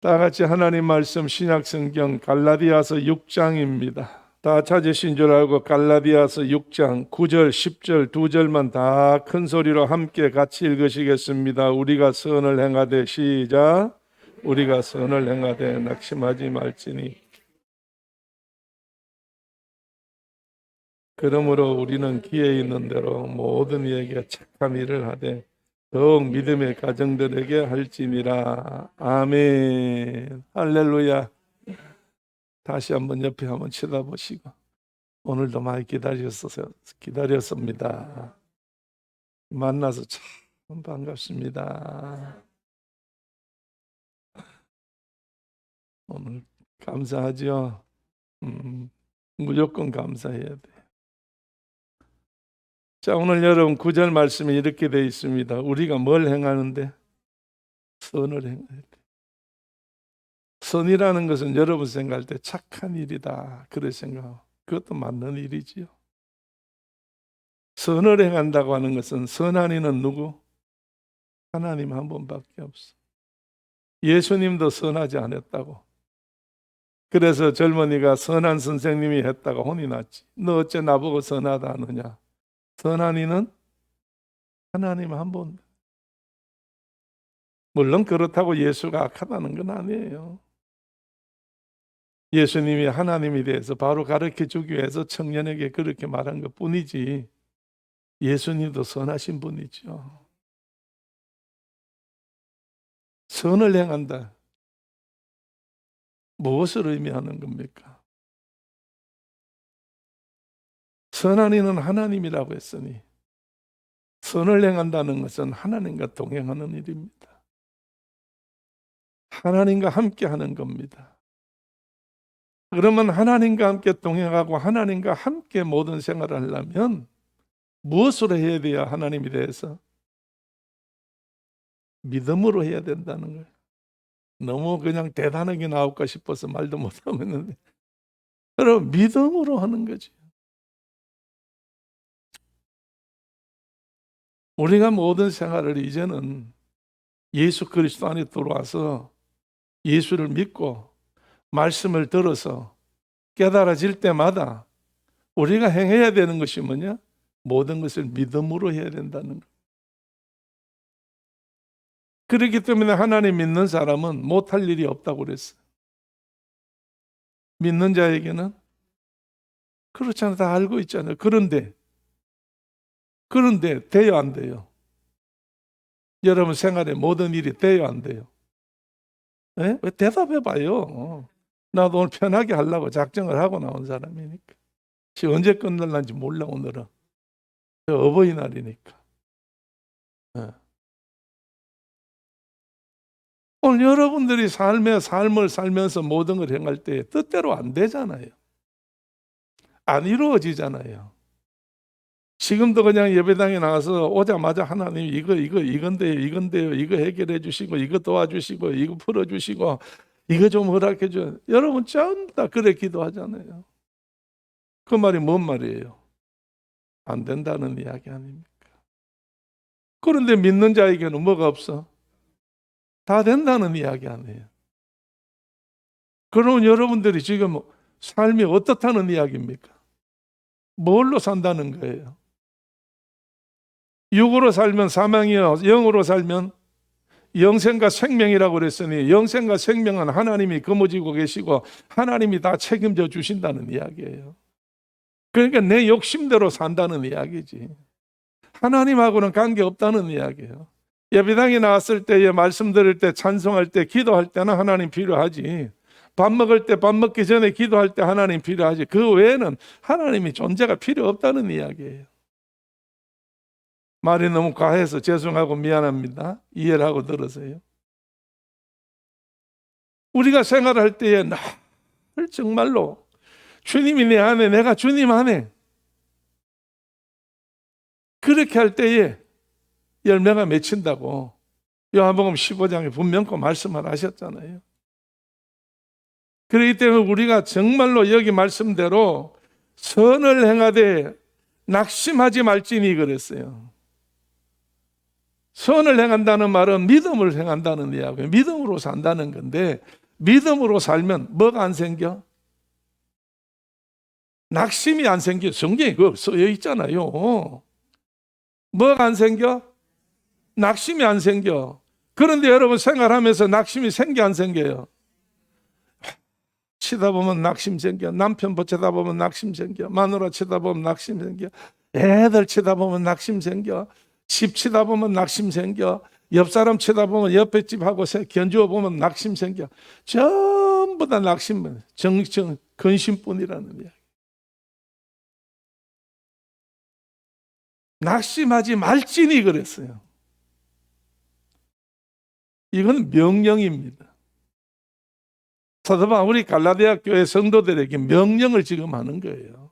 다 같이 하나님 말씀 신약성경 갈라디아서 6장입니다. 다 찾으신 줄 알고 갈라디아서 6장 9절 10절 두 절만 다 큰 소리로 함께 같이 읽으시겠습니다. 우리가 선을 행하되 시작. 우리가 선을 행하되 낙심하지 말지니 그러므로 우리는 기회 있는 대로 모든 이에게 착한 일을 하되 더욱 믿음의 가정들에게 할지니라. 아멘. 할렐루야. 다시 한번 옆에 한번 쳐다보시고 오늘도 많이 기다렸습니다. 만나서 참 반갑습니다. 오늘 감사하죠. 무조건 감사해야 돼. 자, 오늘 여러분 9절 말씀이 이렇게 되어 있습니다. 우리가 뭘 행하는데? 선을 행해야 돼. 선이라는 것은 여러분 생각할 때 착한 일이다. 그렇게 생각하고 그것도 맞는 일이지요. 선을 행한다고 하는 것은 선한 이는 누구? 하나님 한 분밖에 없어. 예수님도 선하지 않았다고. 그래서 젊은이가 선한 선생님이 했다가 혼이 났지. 너 어째 나보고 선하다 하느냐? 선한 이는 하나님 한 분. 물론 그렇다고 예수가 악하다는 건 아니에요. 예수님이 하나님에 대해서 바로 가르쳐주기 위해서 청년에게 그렇게 말한 것 뿐이지 예수님도 선하신 분이죠. 선을 행한다. 무엇을 의미하는 겁니까? 선한 이는 하나님이라고 했으니 선을 행한다는 것은 하나님과 동행하는 일입니다. 하나님과 함께 하는 겁니다. 그러면 하나님과 함께 동행하고 하나님과 함께 모든 생활을 하려면 무엇으로 해야 돼요? 하나님에 대해서 믿음으로 해야 된다는 거예요. 너무 그냥 대단하게 나올까 싶어서 말도 못하고 있는데 그럼 믿음으로 하는 거지. 우리가 모든 생활을 이제는 예수 그리스도 안에 들어와서 예수를 믿고 말씀을 들어서 깨달아질 때마다 우리가 행해야 되는 것이 뭐냐? 모든 것을 믿음으로 해야 된다는 것. 그렇기 때문에 하나님 믿는 사람은 못할 일이 없다고 그랬어요. 믿는 자에게는 그렇잖아요. 다 알고 있잖아요. 그런데 돼요, 안 돼요? 여러분 생활에 모든 일이 돼요, 안 돼요? 네? 왜 대답해봐요. 나도 오늘 편하게 하려고 작정을 하고 나온 사람이니까. 언제 끝날는지 몰라. 오늘은 어버이날이니까. 네. 오늘 여러분들이 삶을 살면서 모든 걸 행할 때 뜻대로 안 되잖아요. 안 이루어지잖아요. 지금도 그냥 예배당에 나가서 오자마자 하나님 이건데요. 이거 해결해 주시고 이거 도와주시고 이거 풀어주시고 이거 좀 허락해 줘. 여러분 전부 다 그래 기도하잖아요. 그 말이 뭔 말이에요? 안 된다는 이야기 아닙니까? 그런데 믿는 자에게는 뭐가 없어? 다 된다는 이야기 아니에요. 그러면 여러분들이 지금 삶이 어떻다는 이야기입니까? 뭘로 산다는 거예요? 육으로 살면 사망이요, 영으로 살면 영생과 생명이라고 그랬으니 영생과 생명은 하나님이 거머쥐고 계시고 하나님이 다 책임져 주신다는 이야기예요. 그러니까 내 욕심대로 산다는 이야기지. 하나님하고는 관계없다는 이야기예요. 예배당에 나왔을 때, 말씀 들을 때, 찬송할 때, 기도할 때는 하나님 필요하지. 밥 먹을 때, 밥 먹기 전에 기도할 때 하나님 필요하지. 그 외에는 하나님이 존재가 필요 없다는 이야기예요. 말이 너무 과해서 죄송하고 미안합니다. 이해를 하고 들으세요. 우리가 생활할 때에 늘 정말로 주님이 내 안에, 내가 주님 안에 그렇게 할 때에 열매가 맺힌다고 요한복음 15장에 분명히 말씀을 하셨잖아요. 그렇기 때문에 우리가 정말로 여기 말씀대로 선을 행하되 낙심하지 말지니 그랬어요. 선을 행한다는 말은 믿음을 행한다는 이야기예요. 믿음으로 산다는 건데, 믿음으로 살면 뭐가 안 생겨? 낙심이 안 생겨. 성경에 그거 써여 있잖아요. 뭐가 안 생겨? 낙심이 안 생겨. 그런데 여러분 생활하면서 낙심이 생겨 안 생겨요? 치다 보면 낙심 생겨. 남편 보채다 보면 낙심 생겨. 마누라 치다 보면 낙심 생겨. 애들 치다 보면 낙심 생겨. 집 치다 보면 낙심 생겨. 옆 사람 치다 보면 옆에 집하고 견주어 보면 낙심 생겨. 전부 다 낙심, 근심뿐이라는 이야기. 낙심하지 말지니 그랬어요. 이건 명령입니다. 사도 바울이 갈라디아 교회 성도들에게 명령을 지금 하는 거예요.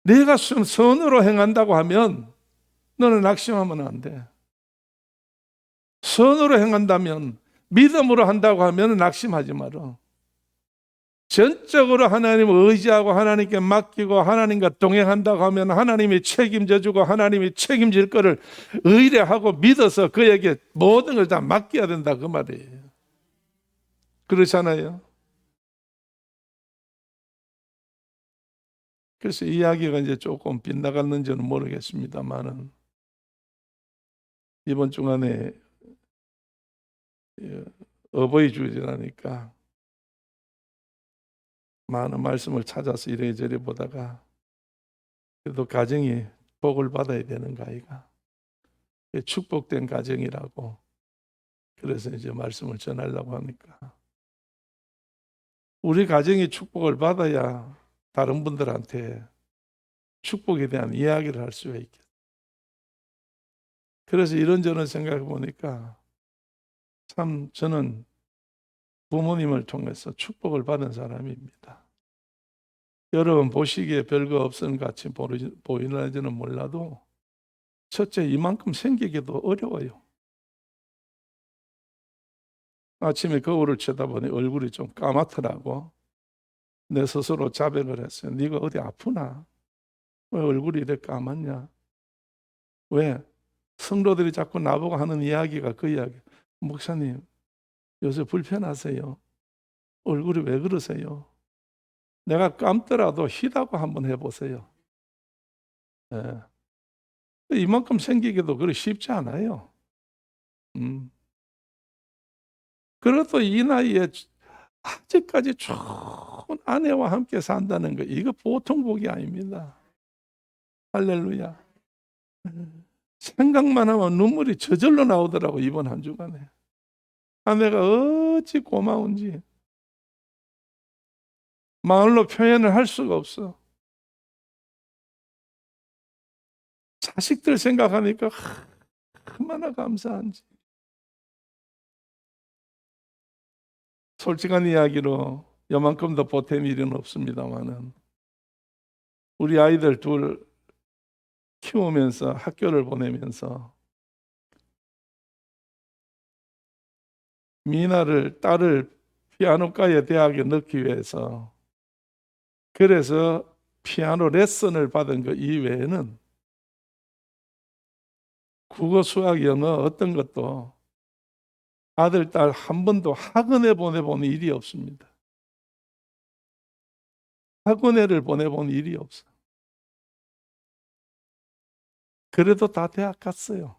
내가 선으로 행한다고 하면 너는 낙심하면 안 돼. 선으로 행한다면, 믿음으로 한다고 하면 낙심하지 마라. 전적으로 하나님을 의지하고 하나님께 맡기고 하나님과 동행한다고 하면 하나님이 책임져 주고 하나님이 책임질 거를 의뢰하고 믿어서 그에게 모든 걸 다 맡겨야 된다 그 말이에요. 그렇잖아요. 그래서 이야기가 이제 조금 빗나갔는지는 모르겠습니다만은 이번 주간에 어버이 주일이라니까 많은 말씀을 찾아서 이래저래 보다가 그래도 가정이 복을 받아야 되는 거 아이가? 축복된 가정이라고 그래서 이제 말씀을 전하려고 하니까 우리 가정이 축복을 받아야 다른 분들한테 축복에 대한 이야기를 할 수가 있겠어요. 그래서 이런저런 생각해 보니까 참 저는 부모님을 통해서 축복을 받은 사람입니다. 여러분 보시기에 별거 없은 같이 보이는지는 몰라도 첫째 이만큼 생기기도 어려워요. 아침에 거울을 쳐다보니 얼굴이 좀 까맣더라고. 내 스스로 자백을 했어요. 네가 어디 아프나? 왜 얼굴이 이렇게 까맣냐? 왜? 성도들이 자꾸 나보고 하는 이야기가 그 이야기. 목사님 요새 불편하세요? 얼굴이 왜 그러세요? 내가 감더라도 희다고 한번 해보세요. 네. 이만큼 생기기도 그리 쉽지 않아요. 그래도 이 나이에 아직까지 좋은 아내와 함께 산다는 거 이거 보통 복이 아닙니다. 할렐루야. 생각만 하면 눈물이 저절로 나오더라고 이번 한 주간에. 아내가 어찌 고마운지 말로 표현을 할 수가 없어. 자식들 생각하니까 얼마나 감사한지. 솔직한 이야기로 요만큼 더 보탬 일은 없습니다만은 우리 아이들 둘 키우면서 학교를 보내면서 미나를 딸을 피아노과의 대학에 넣기 위해서 그래서 피아노 레슨을 받은 것 이외에는 국어, 수학, 영어 어떤 것도 아들, 딸 한 번도 학원에 보내본 일이 없습니다. 학원에를 보내본 일이 없어. 그래도 다 대학 갔어요.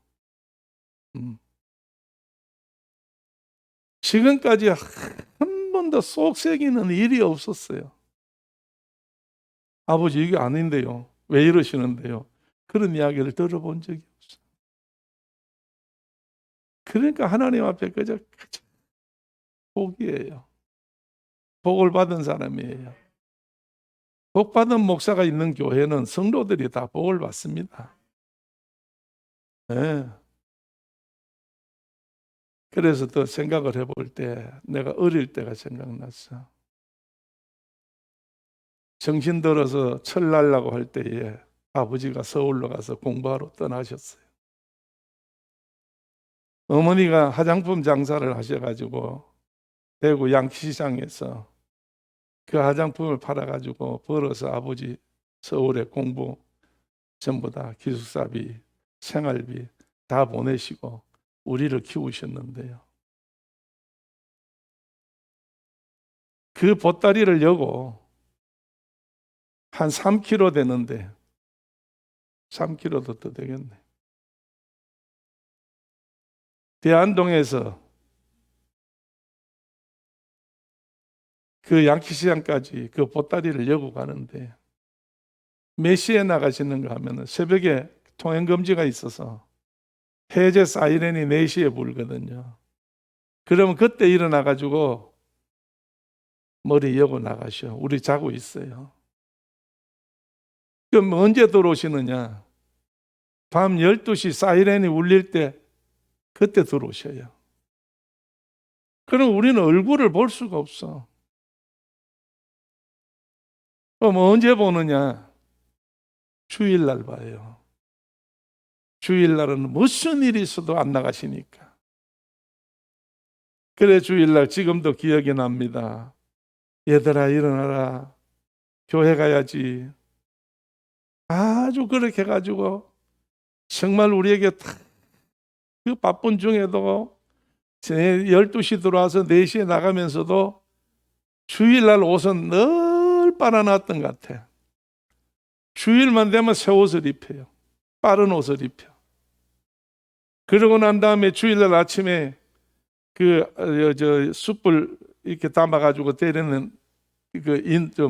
지금까지 한 번도 속 새기는 일이 없었어요. 아버지 이게 아닌데요. 왜 이러시는데요? 그런 이야기를 들어본 적이 없어요. 그러니까 하나님 앞에 그저 복이에요. 복을 받은 사람이에요. 복 받은 목사가 있는 교회는 성도들이 다 복을 받습니다. 네. 그래서 더 생각을 해볼 때 내가 어릴 때가 생각났어. 정신 들어서 철 날라고 할 때에 아버지가 서울로 가서 공부하러 떠나셨어요. 어머니가 화장품 장사를 하셔가지고 대구 양시장에서 그 화장품을 팔아가지고 벌어서 아버지 서울에 공부 전부 다 기숙사비, 생활비 다 보내시고 우리를 키우셨는데요. 그 보따리를 여고 한 3kg 되는데 3kg도 더 되겠네. 대안동에서 그 양키시장까지 그 보따리를 여고 가는데 몇 시에 나가시는가 하면 새벽에 통행금지가 있어서 해제 사이렌이 4시에 불거든요. 그러면 그때 일어나가지고 머리 여고 나가셔. 우리 자고 있어요. 그럼 언제 들어오시느냐? 밤 12시 사이렌이 울릴 때 그때 들어오셔요. 그럼 우리는 얼굴을 볼 수가 없어. 그럼 언제 보느냐? 주일날 봐요. 주일날은 무슨 일이 있어도 안 나가시니까. 그래 주일날 지금도 기억이 납니다. 얘들아 일어나라. 교회 가야지. 아주 그렇게 해가지고 정말 우리에게 그 바쁜 중에도 12시 들어와서 4시에 나가면서도 주일날 옷은 늘 빨아놨던 것 같아. 주일만 되면 새 옷을 입혀요. 빠른 옷을 입혀. 그러고 난 다음에 주일날 아침에 숯불 이렇게 담아가지고 때리는 그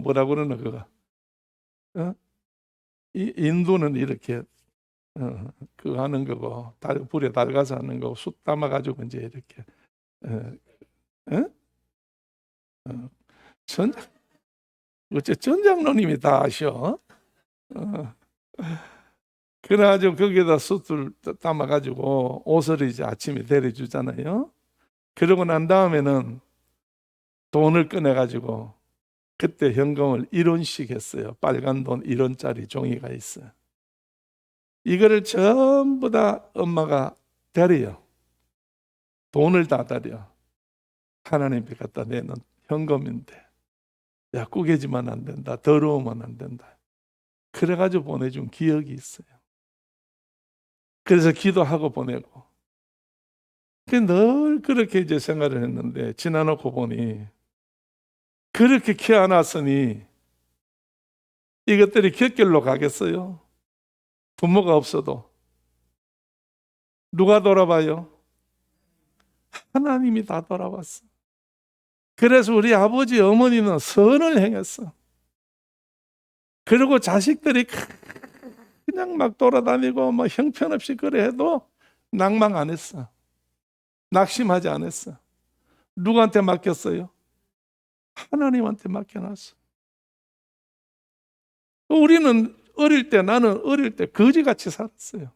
뭐라 그러나 그거. 인도는 이렇게 그거 하는 거고 불에 달가서 하는 거고 숯 담아가지고 이제 이렇게 어째 전장로님이 다 아셔. 그래가지고 거기에다 숯을 담아가지고 옷을 이제 아침에 데려주잖아요. 그러고 난 다음에는 돈을 꺼내가지고 그때 현금을 1원씩 했어요. 빨간 돈 1원짜리 종이가 있어요. 이거를 전부 다 엄마가 데려요. 돈을 다 데려. 하나님께 갖다 내는 현금인데 야 꾸겨지면 안 된다. 더러우면 안 된다. 그래가지고 보내준 기억이 있어요. 그래서 기도하고 보내고 늘 그렇게 이제 생활을 했는데 지나놓고 보니 그렇게 키워놨으니 이것들이 곁길로 가겠어요? 부모가 없어도 누가 돌아봐요? 하나님이 다 돌아봤어. 그래서 우리 아버지 어머니는 선을 행했어. 그리고 자식들이 그냥 막 돌아다니고 뭐 형편없이 그래 해도 낭망 안 했어. 낙심하지 않았어. 누구한테 맡겼어요? 하나님한테 맡겨놨어. 우리는 나는 어릴 때 거지같이 살았어요.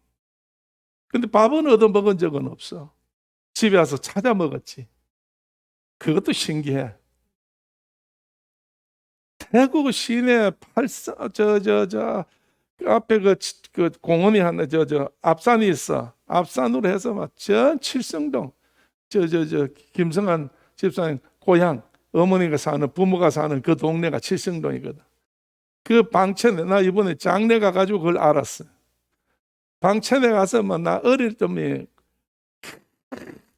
근데 밥은 얻어먹은 적은 없어. 집에 와서 찾아 먹었지. 그것도 신기해. 태국 시내 그 앞에 그 공원이 하나 앞산이 있어. 앞산으로 해서 막 전 칠성동 김성한 집사님 고향 어머니가 사는 부모가 사는 그 동네가 칠성동이거든. 그 방채내 나 이번에 장례 가가지고 그걸 알았어. 방채내 가서 뭐 나 어릴 때면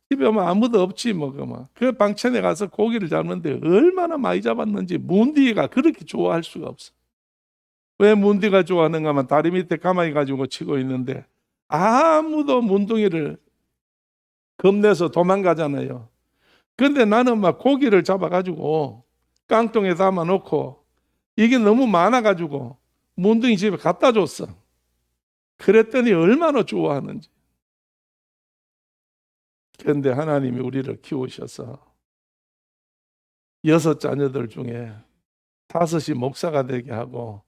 집에 오면 아무도 없지 그 방채내 가서 고기를 잡는데 얼마나 많이 잡았는지 문디가 그렇게 좋아할 수가 없어. 왜 문디가 좋아하는가 하면 다리 밑에 가만히 가지고 치고 있는데 아무도 문둥이를 겁내서 도망가잖아요. 근데 나는 막 고기를 잡아가지고 깡통에 담아놓고 이게 너무 많아가지고 문둥이 집에 갖다 줬어. 그랬더니 얼마나 좋아하는지. 그런데 하나님이 우리를 키우셔서 6 자녀들 중에 5이 목사가 되게 하고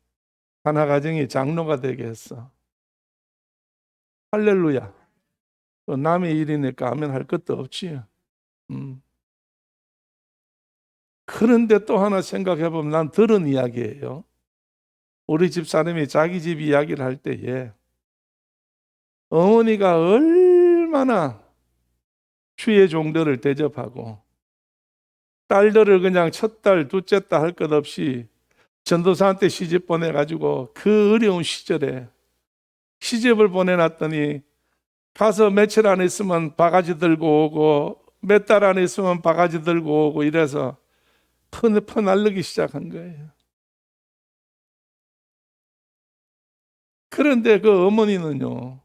하나 가정이 장로가 되게 했어. 할렐루야. 남의 일이니까 아멘 할 것도 없지. 그런데 또 하나 생각해보면 난 들은 이야기예요. 우리 집 사람이 자기 집 이야기를 할 때에 어머니가 얼마나 주의 종들을 대접하고 딸들을 그냥 첫 딸, 둘째 딸 할 것 없이 전도사한테 시집 보내가지고 그 어려운 시절에 시집을 보내놨더니 가서 며칠 안 있으면 바가지 들고 오고 몇 달 안 있으면 바가지 들고 오고 이래서 퍼날르기 시작한 거예요. 그런데 그 어머니는요,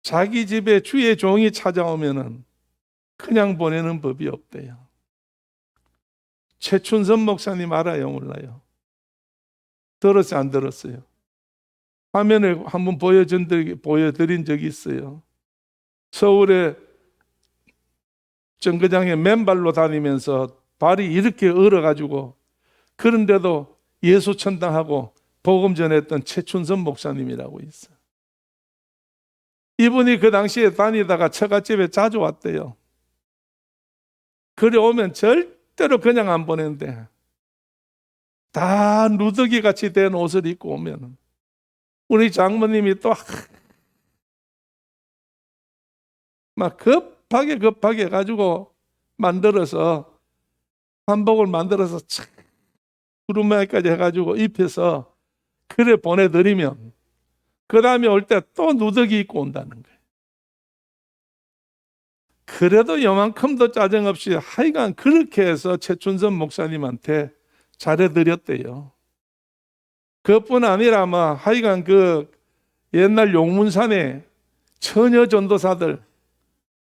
자기 집에 주의 종이 찾아오면은 그냥 보내는 법이 없대요. 최춘선 목사님 알아요, 몰라요? 들었어요, 안 들었어요? 화면에 한번 보여드린 적이 있어요. 서울에 정거장에 맨발로 다니면서 발이 이렇게 얼어가지고 그런데도 예수 천당하고 복음 전했던 최춘선 목사님이라고 있어요. 이분이 그 당시에 다니다가 처갓집에 자주 왔대요. 그래 오면 절대로 그냥 안 보낸대. 다 누더기 같이 된 옷을 입고 오면 우리 장모님이 또 막 급하게 가지고 만들어서 한복을 만들어서 구름마이까지 해가지고 입혀서 그래 보내드리면 그 다음에 올 때 또 누더기 입고 온다는 거예요. 그래도 요만큼도 짜증 없이 하여간 그렇게 해서 최춘선 목사님한테 잘해드렸대요. 그뿐 아니라 뭐 하여간 그 옛날 용문산에 처녀 전도사들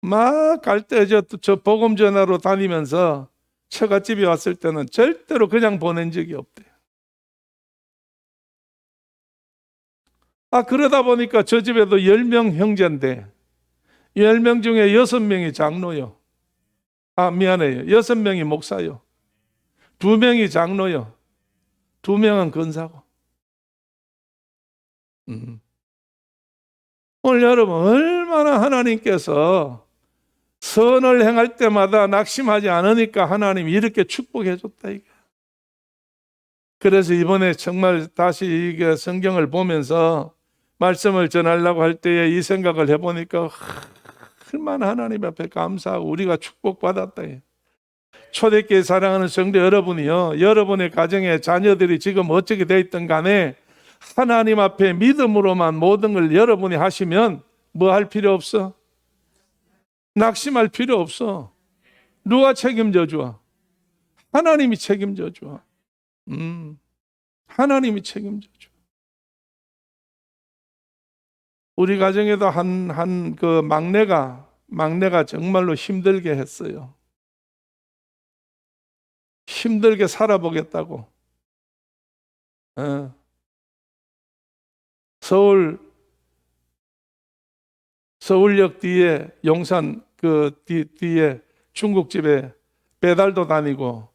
막 갈 때 저 복음 전하러 다니면서 처갓집에 왔을 때는 절대로 그냥 보낸 적이 없대요. 그러다 보니까 저 집에도 10명 형제인데 10명 중에 6명이 장로요. 미안해요. 6명이 목사요. 2명이 장로요. 2명은 권사고. 오늘 여러분 얼마나 하나님께서 선을 행할 때마다 낙심하지 않으니까 하나님이 이렇게 축복해 줬다 이게. 그래서 이번에 정말 다시 이게 성경을 보면서 말씀을 전하려고 할 때에 이 생각을 해보니까 얼마나 하나님 앞에 감사하고 우리가 축복받았다. 초대교회 사랑하는 성도 여러분이요, 여러분의 가정에 자녀들이 지금 어떻게 돼 있든 간에 하나님 앞에 믿음으로만 모든 걸 여러분이 하시면 뭐 할 필요 없어? 낙심할 필요 없어. 누가 책임져 줘? 하나님이 책임져 줘. 하나님이 책임져 줘. 우리 가정에도 그 막내가 정말로 힘들게 했어요. 힘들게 살아보겠다고. 서울역 뒤에 용산 그 뒤에 중국집에 배달도 다니고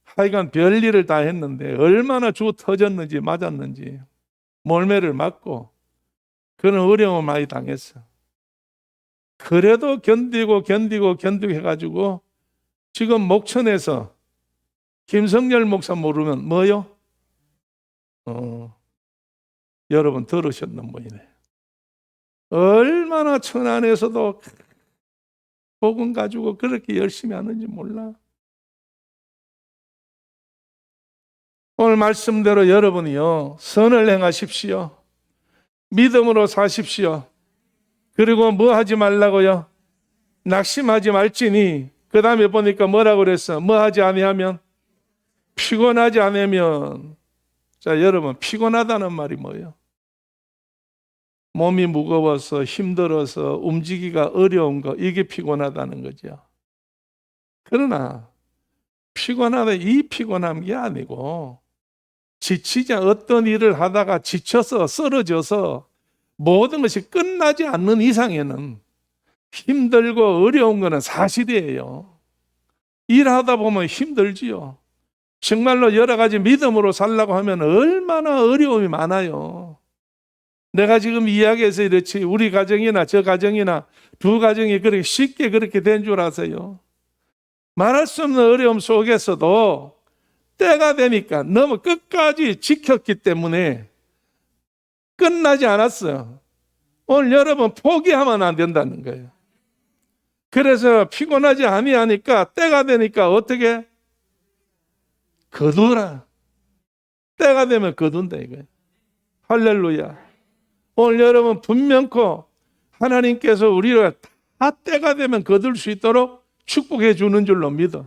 하여간 별일을 다 했는데 얼마나 주 터졌는지 맞았는지 몰매를 맞고 그런 어려움을 많이 당했어. 그래도 견디고 해가지고 지금 목천에서 김성열 목사 모르면 뭐요? 여러분 들으셨는 분이네. 얼마나 천안에서도 복음 가지고 그렇게 열심히 하는지 몰라. 오늘 말씀대로 여러분이요, 선을 행하십시오. 믿음으로 사십시오. 그리고 뭐 하지 말라고요? 낙심하지 말지니. 그 다음에 보니까 뭐라고 그랬어? 뭐 하지 아니하면? 피곤하지 않으면. 자, 여러분, 피곤하다는 말이 뭐예요? 몸이 무거워서 힘들어서 움직이기가 어려운 거, 이게 피곤하다는 거죠. 그러나 피곤하다 이 피곤한 게 아니고 지치지 어떤 일을 하다가 지쳐서 쓰러져서 모든 것이 끝나지 않는 이상에는 힘들고 어려운 것은 사실이에요. 일하다 보면 힘들지요. 정말로 여러 가지 믿음으로 살려고 하면 얼마나 어려움이 많아요. 내가 지금 이야기해서 이렇지 우리 가정이나 저 가정이나 두 가정이 그렇게 쉽게 그렇게 된 줄 아세요? 말할 수 없는 어려움 속에서도 때가 되니까 너무 끝까지 지켰기 때문에 끝나지 않았어요. 오늘 여러분 포기하면 안 된다는 거예요. 그래서 피곤하지 아니하니까 때가 되니까 어떻게? 거두라. 때가 되면 거둔다 이거예요. 할렐루야. 오늘 여러분 분명코 하나님께서 우리를 다 때가 되면 거둘 수 있도록 축복해 주는 줄로 믿어.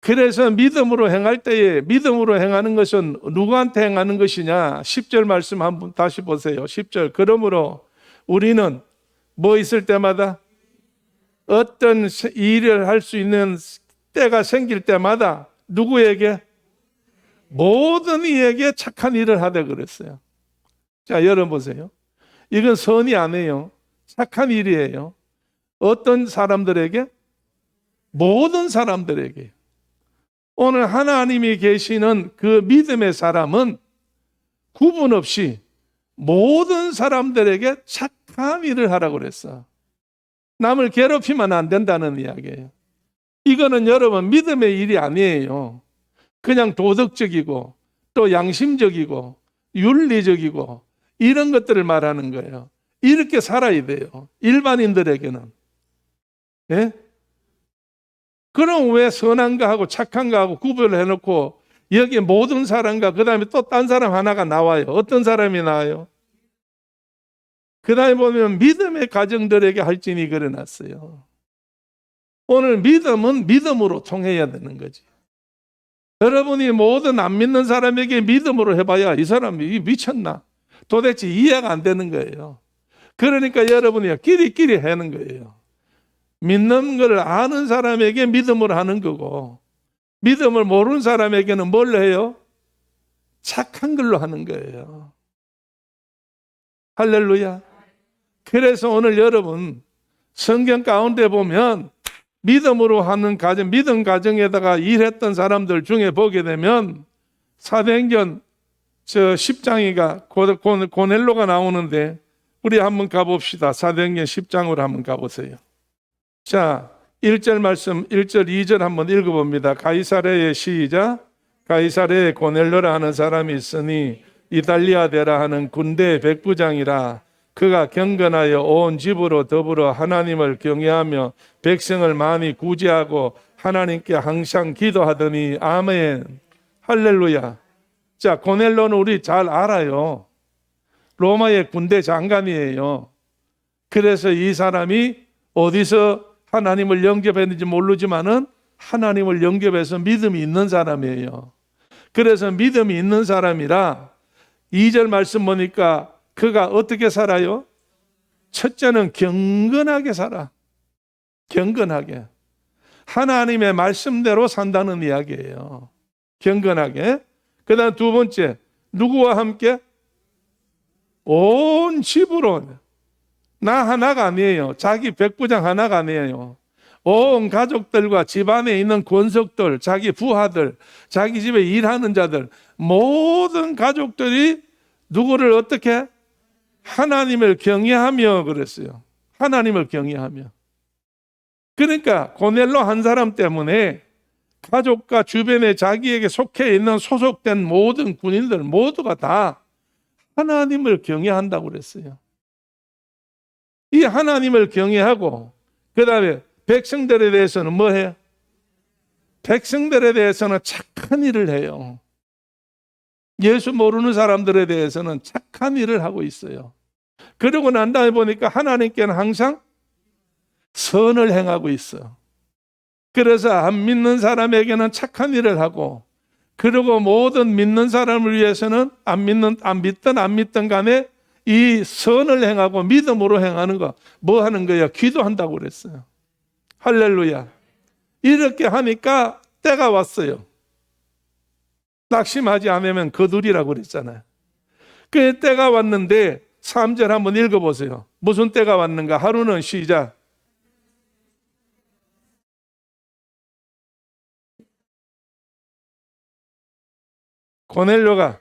그래서 믿음으로 행할 때에 믿음으로 행하는 것은 누구한테 행하는 것이냐? 10절 말씀 한번 다시 보세요. 10절. 그러므로 우리는 뭐 있을 때마다 어떤 일을 할 수 있는 때가 생길 때마다 누구에게? 모든 이에게 착한 일을 하되 그랬어요. 자, 여러분 보세요. 이건 선이 아니에요. 착한 일이에요. 어떤 사람들에게? 모든 사람들에게. 오늘 하나님이 계시는 그 믿음의 사람은 구분 없이 모든 사람들에게 착한 일을 하라고 그랬어. 남을 괴롭히면 안 된다는 이야기예요. 이거는 여러분 믿음의 일이 아니에요. 그냥 도덕적이고 또 양심적이고 윤리적이고 이런 것들을 말하는 거예요. 이렇게 살아야 돼요. 일반인들에게는. 예? 그럼 왜 선한가 하고 착한가 하고 구별을 해놓고 여기 모든 사람과 그 다음에 또 딴 사람 하나가 나와요. 어떤 사람이 나와요? 그 다음에 보면 믿음의 가정들에게 할진이 그려놨어요. 오늘 믿음은 믿음으로 통해야 되는 거지. 여러분이 모든 안 믿는 사람에게 믿음으로 해봐야 이 사람이 미쳤나? 도대체 이해가 안 되는 거예요. 그러니까 여러분이 끼리끼리 하는 거예요. 믿는 걸 아는 사람에게 믿음을 하는 거고 믿음을 모르는 사람에게는 뭘 해요? 착한 걸로 하는 거예요. 할렐루야. 그래서 오늘 여러분 성경 가운데 보면 믿음으로 하는 가정, 믿음 가정에다가 일했던 사람들 중에 보게 되면 사도행전 10장이가 고넬로가 나오는데 우리 한번 가봅시다. 사도행전 10장으로 한번 가보세요. 자, 1절 말씀 1절 2절 한번 읽어봅니다. 가이사랴에 시작. 가이사랴에 고넬로라 하는 사람이 있으니 이달리아 데라 하는 군대 백부장이라. 그가 경건하여 온 집으로 더불어 하나님을 경외하며 백성을 많이 구제하고 하나님께 항상 기도하더니 아멘. 할렐루야. 자, 고넬로는 우리 잘 알아요. 로마의 군대 장관이에요. 그래서 이 사람이 어디서 하나님을 영접했는지 모르지만은 하나님을 영접해서 믿음이 있는 사람이에요. 그래서 믿음이 있는 사람이라 2절 말씀 보니까 그가 어떻게 살아요? 첫째는 경건하게 살아. 경건하게. 하나님의 말씀대로 산다는 이야기예요. 경건하게. 그 다음 두 번째, 누구와 함께? 온 집으로. 나 하나가 아니에요. 자기 백부장 하나가 아니에요. 온 가족들과 집안에 있는 권속들, 자기 부하들, 자기 집에 일하는 자들, 모든 가족들이 누구를 어떻게? 하나님을 경외하며 그랬어요. 하나님을 경외하며. 그러니까 고넬로 한 사람 때문에 가족과 주변에 자기에게 속해 있는 소속된 모든 군인들 모두가 다 하나님을 경외한다고 그랬어요. 이 하나님을 경외하고 그 다음에 백성들에 대해서는 뭐 해요? 백성들에 대해서는 착한 일을 해요. 예수 모르는 사람들에 대해서는 착한 일을 하고 있어요. 그러고 난 다음에 보니까 하나님께는 항상 선을 행하고 있어. 그래서 안 믿는 사람에게는 착한 일을 하고 그리고 모든 믿는 사람을 위해서는 안 믿든 간에 이 선을 행하고 믿음으로 행하는 거 뭐 하는 거야? 기도한다고 그랬어요. 할렐루야. 이렇게 하니까 때가 왔어요. 낙심하지 않으면 거두리라고 그랬잖아요. 그 때가 왔는데 3절 한번 읽어보세요. 무슨 때가 왔는가? 하루는 시작. 고넬료가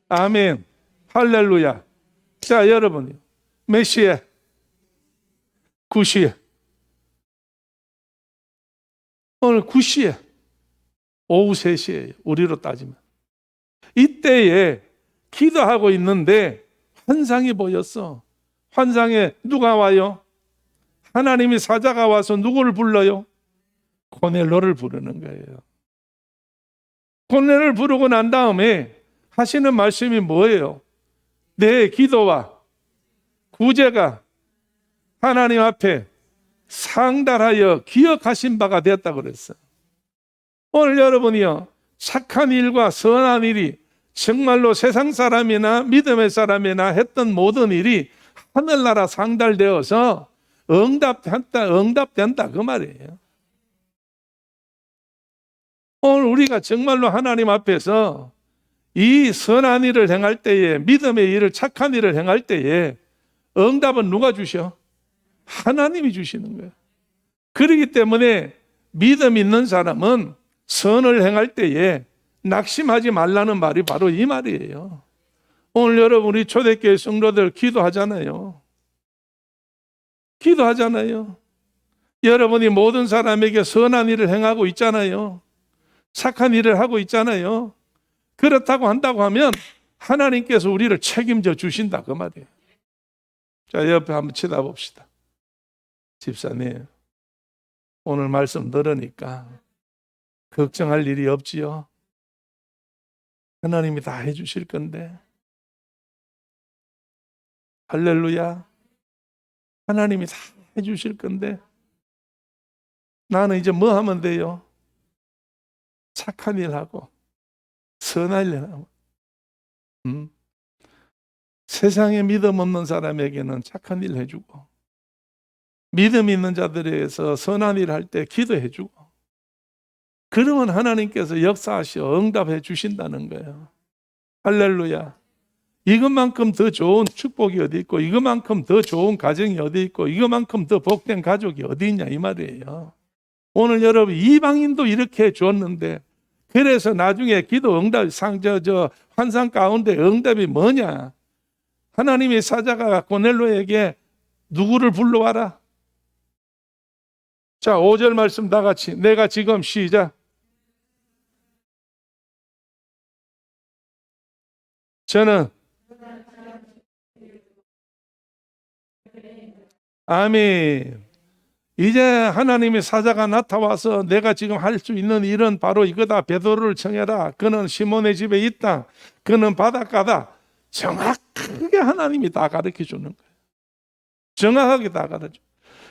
아멘. 할렐루야. 자, 여러분 몇 시에? 9시에. 오늘 9시에. 오후 3시에 우리로 따지면. 이때에 기도하고 있는데 환상이 보였어. 환상에 누가 와요? 하나님이 사자가 와서 누구를 불러요? 고넬로를 부르는 거예요. 고넬로를 부르고 난 다음에 하시는 말씀이 뭐예요? 내 기도와 구제가 하나님 앞에 상달하여 기억하신 바가 되었다고 그랬어요. 오늘 여러분이요, 착한 일과 선한 일이 정말로 세상 사람이나 믿음의 사람이나 했던 모든 일이 하늘나라 상달되어서 응답된다 그 말이에요. 오늘 우리가 정말로 하나님 앞에서 이 선한 일을 행할 때에, 믿음의 일을, 착한 일을 행할 때에 응답은 누가 주셔? 하나님이 주시는 거예요. 그렇기 때문에 믿음 있는 사람은 선을 행할 때에 낙심하지 말라는 말이 바로 이 말이에요. 오늘 여러분, 우리 초대교회 성도들 기도하잖아요. 기도하잖아요. 여러분이 모든 사람에게 선한 일을 행하고 있잖아요. 착한 일을 하고 있잖아요. 그렇다고 한다고 하면 하나님께서 우리를 책임져 주신다 그 말이에요. 자, 옆에 한번 쳐다봅시다. 집사님, 오늘 말씀 들으니까 걱정할 일이 없지요? 하나님이 다 해주실 건데. 할렐루야. 하나님이 다 해주실 건데 나는 이제 뭐 하면 돼요? 착한 일 하고 선한 일 하고. 세상에 믿음 없는 사람에게는 착한 일 해주고, 믿음 있는 자들에게서 선한 일 할 때 기도해주고, 그러면 하나님께서 역사하시어 응답해 주신다는 거예요. 할렐루야. 이것만큼 더 좋은 축복이 어디 있고, 이것만큼 더 좋은 가정이 어디 있고, 이것만큼 더 복된 가족이 어디 있냐 이 말이에요. 오늘 여러분, 이방인도 이렇게 줬는데, 그래서 나중에 기도 응답 환상 가운데 응답이 뭐냐? 하나님의 사자가 고넬로에게 누구를 불러와라? 자, 5절 말씀 다 같이. 내가 지금 시작. 저는 아멘. 이제 하나님의 사자가 나타와서 내가 지금 할 수 있는 일은 바로 이거다. 베드로를 청해라. 그는 시몬의 집에 있다. 그는 바닷가다. 정확하게 하나님이 다 가르쳐 주는 거예요. 정확하게 다 가르쳐.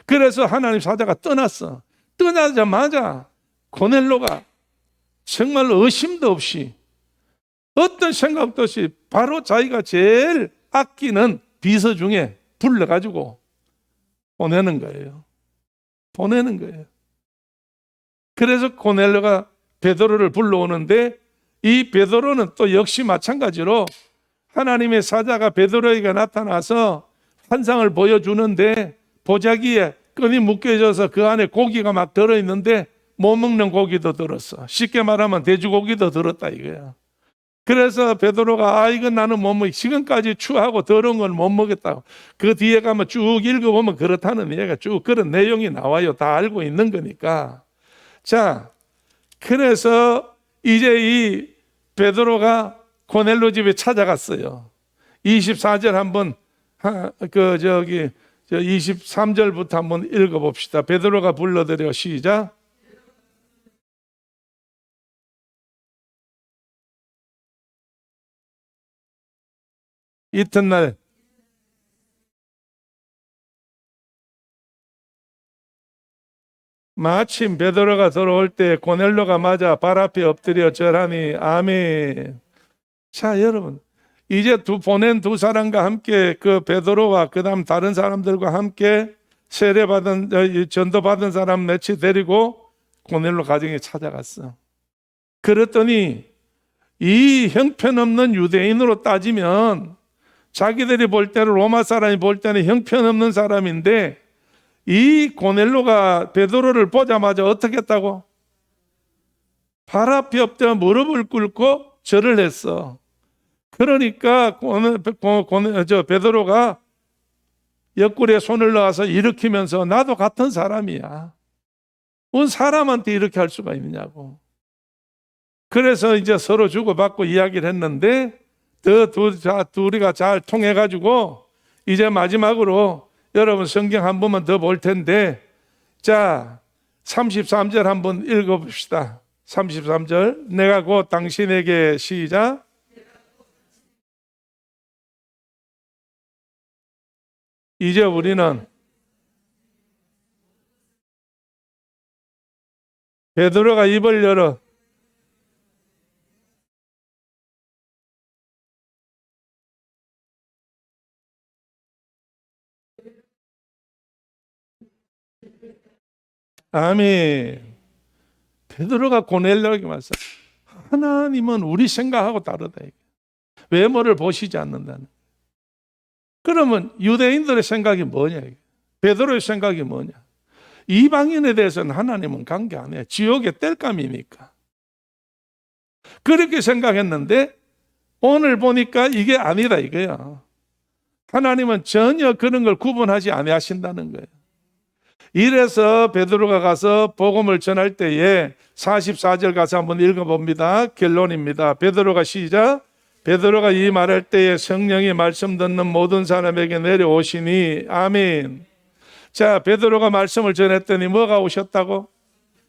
그래서 하나님 사자가 떠났어. 떠나자마자 고넬로가 정말 의심도 없이, 어떤 생각도 없이 바로 자기가 제일 아끼는 비서 중에 불러가지고 보내는 거예요. 보내는 거예요. 그래서 고넬로가 베드로를 불러오는데, 이 베드로는 또 역시 마찬가지로 하나님의 사자가 베드로에게 나타나서 환상을 보여주는데, 보자기에 끈이 묶여져서 그 안에 고기가 막 들어있는데 못 먹는 고기도 들었어. 쉽게 말하면 돼지고기도 들었다 이거야. 그래서 베드로가 이건 나는 못 먹, 지금까지 추하고 더러운 건 못 먹겠다고. 그 뒤에 가면 쭉 읽어보면 그렇다는 얘기가 쭉 그런 내용이 나와요. 다 알고 있는 거니까. 자, 그래서 이제 이 베드로가 고넬로 집에 찾아갔어요. 24절 한번 23절부터 한번 읽어봅시다. 베드로가 불러드려. 시작. 이튿날 마침 베드로가 들어올 때 고넬로가 맞아 발 앞에 엎드려 절하니. 아멘. 자, 여러분, 이제 보낸 두 사람과 함께 그 베드로와 그 다음 다른 사람들과 함께 세례받은 전도받은 사람 몇이 데리고 고넬로 가정에 찾아갔어. 그랬더니 이 형편없는 유대인으로 따지면, 자기들이 볼 때는, 로마 사람이 볼 때는 형편없는 사람인데, 이 고넬로가 베드로를 보자마자 어떻게 했다고? 발 앞에 엎드려 무릎을 꿇고 절을 했어. 그러니까 베드로가 옆구리에 손을 넣어서 일으키면서 나도 같은 사람이야. 뭔 사람한테 이렇게 할 수가 있느냐고. 그래서 이제 서로 주고받고 이야기를 했는데, 둘이가 잘 통해가지고 이제 마지막으로 여러분 성경 한 번만 더 볼 텐데, 자, 33절 한번 읽어봅시다. 33절. 내가 곧 당신에게 시작. 이제 우리는 베드로가 입을 열어 아멘. 베드로가 고넬료에게 말씀. 하나님은 우리 생각하고 다르다. 외모를 보시지 않는다는. 그러면 유대인들의 생각이 뭐냐? 베드로의 생각이 뭐냐? 이방인에 대해서는 하나님은 관계 안 해. 지옥의 땔감이니까. 그렇게 생각했는데 오늘 보니까 이게 아니다 이거야. 하나님은 전혀 그런 걸 구분하지 아니하신다는 거예요. 이래서 베드로가 가서 복음을 전할 때에 44절 가서 한번 읽어봅니다. 결론입니다. 베드로가 시작. 베드로가 이 말할 때에 성령이 말씀 듣는 모든 사람에게 내려오시니 아멘. 자, 베드로가 말씀을 전했더니 뭐가 오셨다고?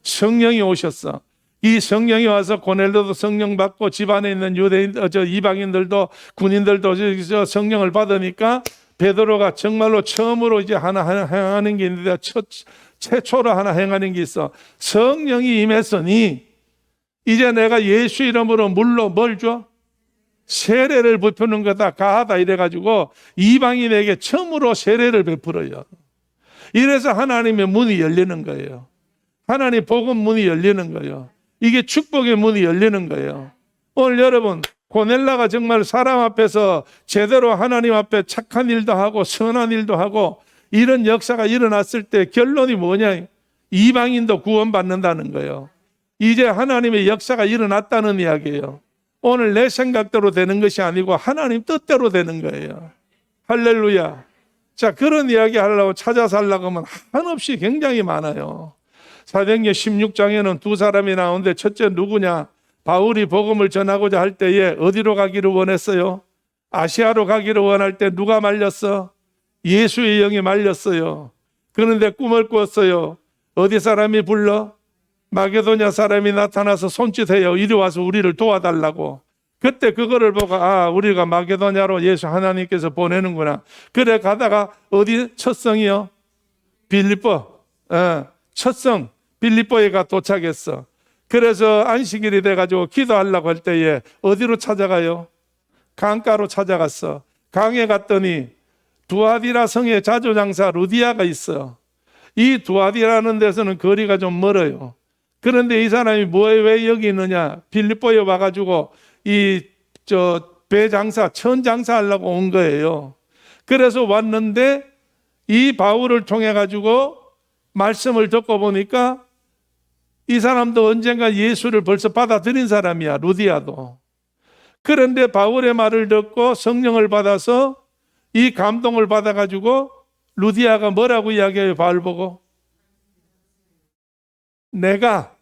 성령이 오셨어. 이 성령이 와서 고넬료도 성령 받고 집안에 있는 유대인, 이방인들도 군인들도 성령을 받으니까 베드로가 정말로 처음으로 이제 하나 행하는 게 있는데 최초로 하나 행하는 게 있어. 성령이 임했으니 이제 내가 예수 이름으로 물로 뭘 줘? 세례를 베푸는 거다 가하다 이래가지고 이방인에게 처음으로 세례를 베풀어요. 이래서 하나님의 문이 열리는 거예요. 하나님 복음 문이 열리는 거예요. 이게 축복의 문이 열리는 거예요. 오늘 여러분 고넬료가 정말 사람 앞에서 제대로 하나님 앞에 착한 일도 하고 선한 일도 하고 이런 역사가 일어났을 때 결론이 뭐냐? 이방인도 구원받는다는 거예요. 이제 하나님의 역사가 일어났다는 이야기예요. 오늘 내 생각대로 되는 것이 아니고 하나님 뜻대로 되는 거예요. 할렐루야. 자, 그런 이야기 하려고 찾아서 하려고 하면 한없이 굉장히 많아요. 사도행전 16장에는 두 사람이 나오는데 첫째 누구냐? 바울이 복음을 전하고자 할 때에 어디로 가기를 원했어요? 아시아로 가기를 원할 때 누가 말렸어? 예수의 영이 말렸어요. 그런데 꿈을 꿨어요. 어디 사람이 불러? 마게도냐 사람이 나타나서 손짓해요. 이리 와서 우리를 도와달라고. 그때 그거를 보고 우리가 마게도냐로 예수 하나님께서 보내는구나. 그래 가다가 어디 첫 성이요? 빌립보. 첫 성 빌립보에 가 도착했어. 그래서 안식일이 돼가지고 기도하려고 할 때에 어디로 찾아가요? 강가로 찾아갔어. 강에 갔더니 두아디라 성의 자조장사 루디아가 있어. 이 두아디라는 데서는 거리가 좀 멀어요. 그런데 이 사람이 왜 여기 있느냐? 빌립보에 와가지고 배 장사, 천 장사하려고 온 거예요. 그래서 왔는데 이 바울을 통해 가지고 말씀을 듣고 보니까 이 사람도 언젠가 예수를 벌써 받아들인 사람이야, 루디아도. 그런데 바울의 말을 듣고 성령을 받아서 이 감동을 받아가지고 루디아가 뭐라고 이야기해요, 바울 보고? 내가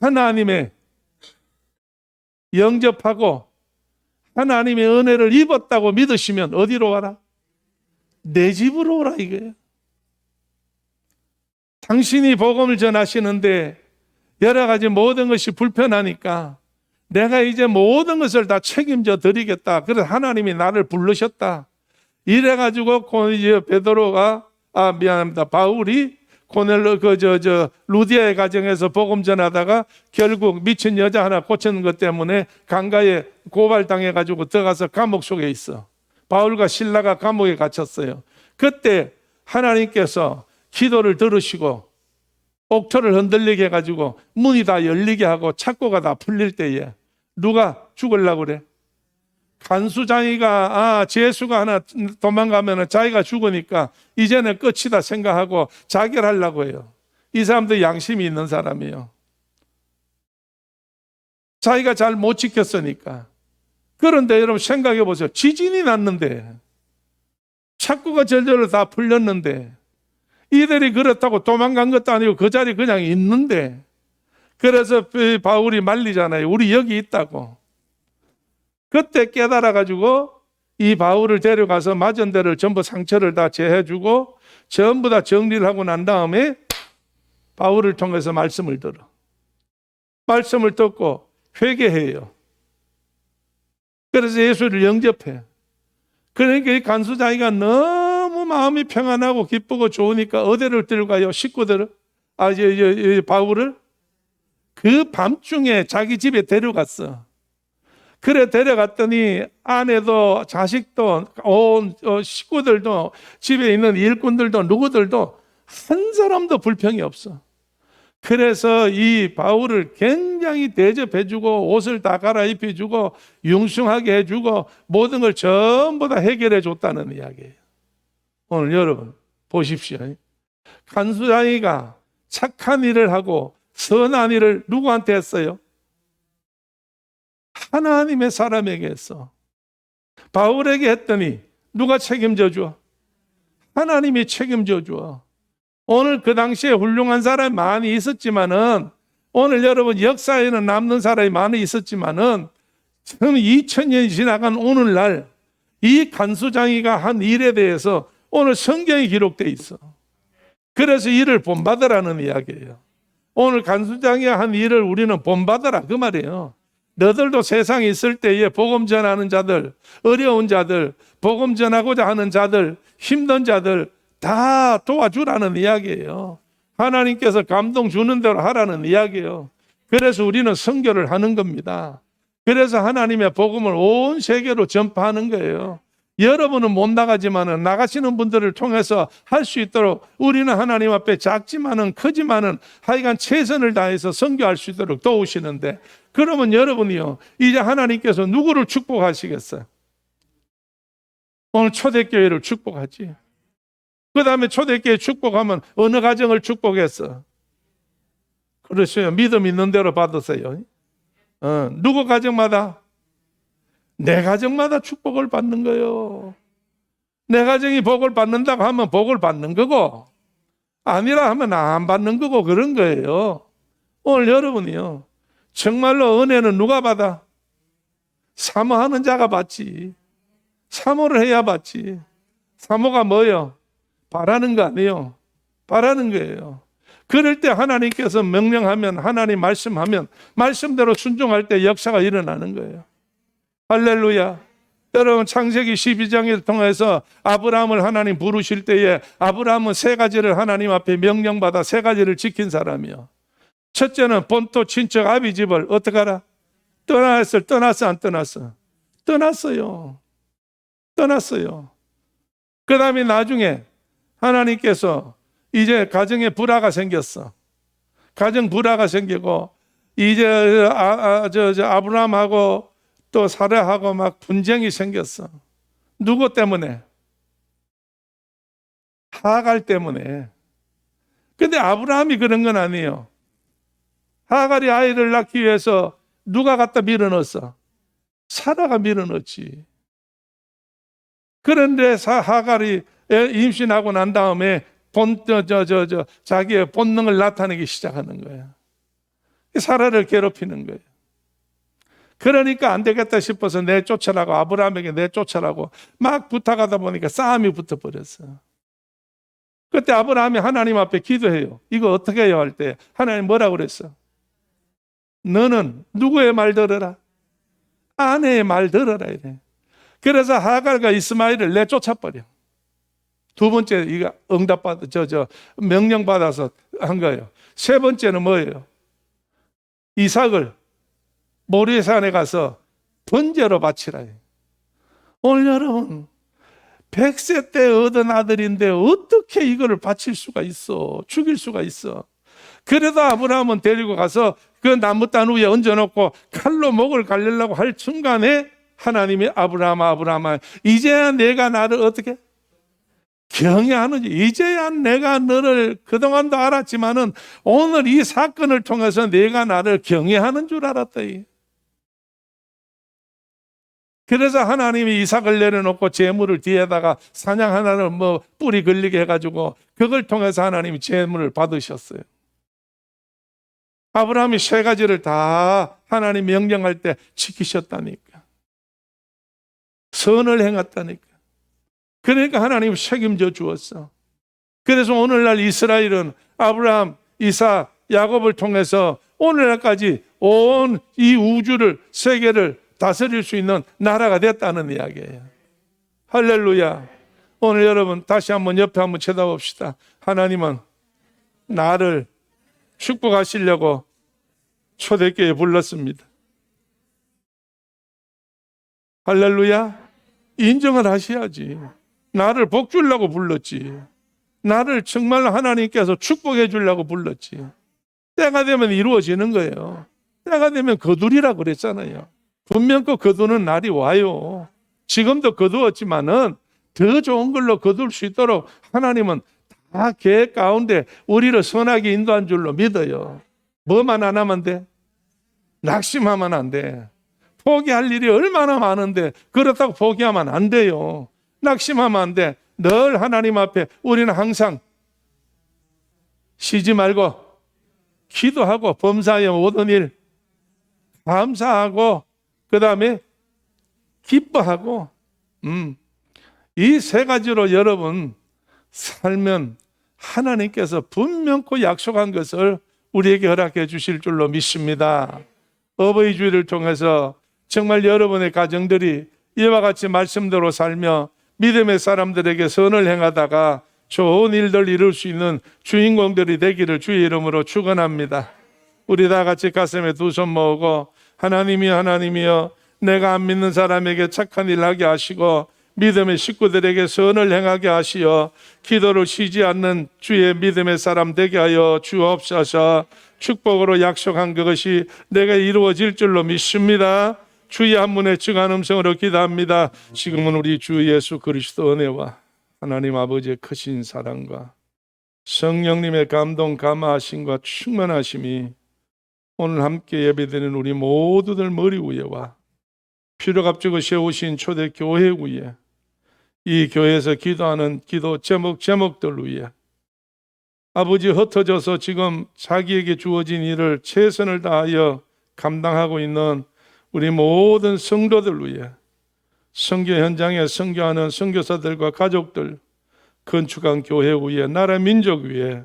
하나님의 영접하고 하나님의 은혜를 입었다고 믿으시면 어디로 와라? 내 집으로 오라 이거예요. 당신이 복음을 전하시는데 여러 가지 모든 것이 불편하니까 내가 이제 모든 것을 다 책임져 드리겠다. 그래서 하나님이 나를 부르셨다. 이래가지고 베드로가 바울이 고넬료 루디아의 가정에서 복음 전하다가 결국 미친 여자 하나 고치는 것 때문에 강가에 고발당해가지고 들어가서 감옥 속에 있어. 바울과 실라가 감옥에 갇혔어요. 그때 하나님께서 기도를 들으시고 옥토를 흔들리게 해가지고 문이 다 열리게 하고 착고가 다 풀릴 때에 누가 죽으려고 그래? 간수장이가 제수가 하나 도망가면 자기가 죽으니까 이제는 끝이다 생각하고 자결하려고 해요. 이 사람도 양심이 있는 사람이에요. 자기가 잘 못 지켰으니까. 그런데 여러분 생각해 보세요. 지진이 났는데 착고가 절절로 다 풀렸는데 이들이 그렇다고 도망간 것도 아니고 그 자리에 그냥 있는데 그래서 바울이 말리잖아요. 우리 여기 있다고. 그때 깨달아가지고 이 바울을 데려가서 맞은 데를 전부 상처를 다 제해주고 전부 다 정리를 하고 난 다음에 바울을 통해서 말씀을 들어. 말씀을 듣고 회개해요. 그래서 예수를 영접해. 그러니까 이 간수장이가 너무 마음이 평안하고 기쁘고 좋으니까 어디를 들고 가요? 식구들을? 바울을? 그 밤중에 자기 집에 데려갔어. 그래 데려갔더니 아내도 자식도 온 식구들도 집에 있는 일꾼들도 누구들도 한 사람도 불평이 없어. 그래서 이 바울을 굉장히 대접해주고 옷을 다 갈아입혀주고 융숭하게 해주고 모든 걸 전부 다 해결해 줬다는 이야기예요. 오늘 여러분 보십시오. 간수장이가 착한 일을 하고 선한 일을 누구한테 했어요? 하나님의 사람에게 했어. 바울에게 했더니 누가 책임져 줘? 하나님이 책임져 줘. 오늘 그 당시에 훌륭한 사람이 많이 있었지만은 오늘 여러분 역사에는 남는 사람이 많이 있었지만은 지금 2000년이 지나간 오늘날 이 간수장이가 한 일에 대해서 오늘 성경이 기록되어 있어. 그래서 이를 본받으라는 이야기예요. 오늘 간수장이 한 일을 우리는 본받으라 그 말이에요. 너들도 세상에 있을 때에 복음 전하는 자들, 어려운 자들, 복음 전하고자 하는 자들, 힘든 자들 다 도와주라는 이야기예요. 하나님께서 감동 주는 대로 하라는 이야기예요. 그래서 우리는 선교를 하는 겁니다. 그래서 하나님의 복음을 온 세계로 전파하는 거예요. 여러분은 못 나가지만은 나가시는 분들을 통해서 할 수 있도록 우리는 하나님 앞에 작지만은 크지만은 하여간 최선을 다해서 선교할 수 있도록 도우시는데 그러면 여러분이요 이제 하나님께서 누구를 축복하시겠어요? 오늘 초대교회를 축복하지. 그 다음에 초대교회 축복하면 어느 가정을 축복했어? 그러세요. 믿음 있는 대로 받으세요. 누구 가정마다? 내 가정마다 축복을 받는 거예요. 내 가정이 복을 받는다고 하면 복을 받는 거고 아니라 하면 안 받는 거고 그런 거예요. 오늘 여러분이요. 정말로 은혜는 누가 받아? 사모하는 자가 받지. 사모를 해야 받지. 사모가 뭐예요? 바라는 거 아니에요. 바라는 거예요. 그럴 때 하나님께서 명령하면 하나님 말씀하면 말씀대로 순종할 때 역사가 일어나는 거예요. 할렐루야. 여러분 창세기 12장을 통해서 아브라함을 하나님 부르실 때에 아브라함은 세 가지를 하나님 앞에 명령받아 세 가지를 지킨 사람이요. 첫째는 본토 친척 아비 집을 어떻게 하라? 떠났어 안 떠났어? 떠났어요. 떠났어요. 그 다음에 나중에 하나님께서 이제 가정에 불화가 생겼어. 가정 불화가 생기고 이제 아브라함하고 또 사라하고 막 분쟁이 생겼어. 누구 때문에? 하갈 때문에. 근데 아브라함이 그런 건 아니에요. 하갈이 아이를 낳기 위해서 누가 갖다 밀어넣었어? 사라가 밀어넣었지. 그런데 하갈이 임신하고 난 다음에 자기의 본능을 나타내기 시작하는 거예요. 사라를 괴롭히는 거예요. 그러니까 안 되겠다 싶어서 내쫓으라고 아브라함에게 내쫓으라고 막 부탁하다 보니까 싸움이 붙어버렸어요. 그때 아브라함이 하나님 앞에 기도해요. 이거 어떻게 해요? 할 때 하나님 뭐라고 그랬어? 너는 누구의 말 들어라? 아내의 말 들어라 이래. 그래서 하갈과 이스마엘을 내쫓아버려. 두 번째 이거 응답받아 명령받아서 한 거예요. 세 번째는 뭐예요? 이삭을 모리산에 가서 번제로 바치라. 오늘 여러분 100세 때 얻은 아들인데 어떻게 이거를 바칠 수가 있어? 죽일 수가 있어? 그래도 아브라함은 데리고 가서 그 나무단 위에 얹어놓고 칼로 목을 갈리려고 할 순간에 하나님이 아브라함아 이제야 내가 나를 어떻게 경외하는지 이제야 내가 너를 그동안도 알았지만은 오늘 이 사건을 통해서 내가 나를 경외하는 줄 알았다. 그래서 하나님이 이삭을 내려놓고 제물을 뒤에다가 사냥 하나를 뿌리 걸리게 해가지고 그걸 통해서 하나님이 제물을 받으셨어요. 아브라함이 세 가지를 다 하나님 명령할 때 지키셨다니까. 선을 행했다니까. 그러니까 하나님 책임져 주었어. 그래서 오늘날 이스라엘은 아브라함, 이삭, 야곱을 통해서 오늘날까지 온 이 우주를, 세계를 다스릴 수 있는 나라가 됐다는 이야기예요. 할렐루야. 오늘 여러분 다시 한번 옆에 한번 쳐다봅시다. 하나님은 나를 축복하시려고 초대교회에 불렀습니다. 할렐루야. 인정을 하셔야지. 나를 복 주려고 불렀지. 나를 정말 하나님께서 축복해 주려고 불렀지. 때가 되면 이루어지는 거예요. 때가 되면 거두리라 그랬잖아요. 분명 그 거두는 날이 와요. 지금도 거두었지만은 더 좋은 걸로 거둘 수 있도록 하나님은 다 계획 가운데 우리를 선하게 인도한 줄로 믿어요. 뭐만 안 하면 돼? 낙심하면 안 돼. 포기할 일이 얼마나 많은데 그렇다고 포기하면 안 돼요. 낙심하면 안 돼. 늘 하나님 앞에 우리는 항상 쉬지 말고 기도하고 범사에 모든 일 감사하고 그 다음에 기뻐하고 이 세 가지로 여러분 살면 하나님께서 분명코 약속한 것을 우리에게 허락해 주실 줄로 믿습니다. 어버이 주일을 통해서 정말 여러분의 가정들이 이와 같이 말씀대로 살며 믿음의 사람들에게 선을 행하다가 좋은 일들 이룰 수 있는 주인공들이 되기를 주의 이름으로 축원합니다. 우리 다 같이 가슴에 두 손 모으고 하나님이여 내가 안 믿는 사람에게 착한 일 하게 하시고 믿음의 식구들에게 선을 행하게 하시어 기도를 쉬지 않는 주의 믿음의 사람 되게 하여 주옵소서. 축복으로 약속한 그것이 내가 이루어질 줄로 믿습니다. 주의 한 분의 증한 음성으로 기도합니다. 지금은 우리 주 예수 그리스도 은혜와 하나님 아버지의 크신 사랑과 성령님의 감동 감화하심과 충만하심이 오늘 함께 예배드리는 우리 모두들 머리 위에와 피를 값주고 세우신 초대 교회 위에 이 교회에서 기도하는 기도 제목들 위에 아버지 흩어져서 지금 자기에게 주어진 일을 최선을 다하여 감당하고 있는 우리 모든 성도들 위해 선교 현장에 선교하는 선교사들과 가족들, 건축한 교회 위에 나라 민족 위에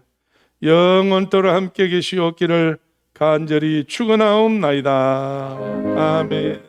영원토록 함께 계시옵기를 간절히 축원하옵나이다. 아멘.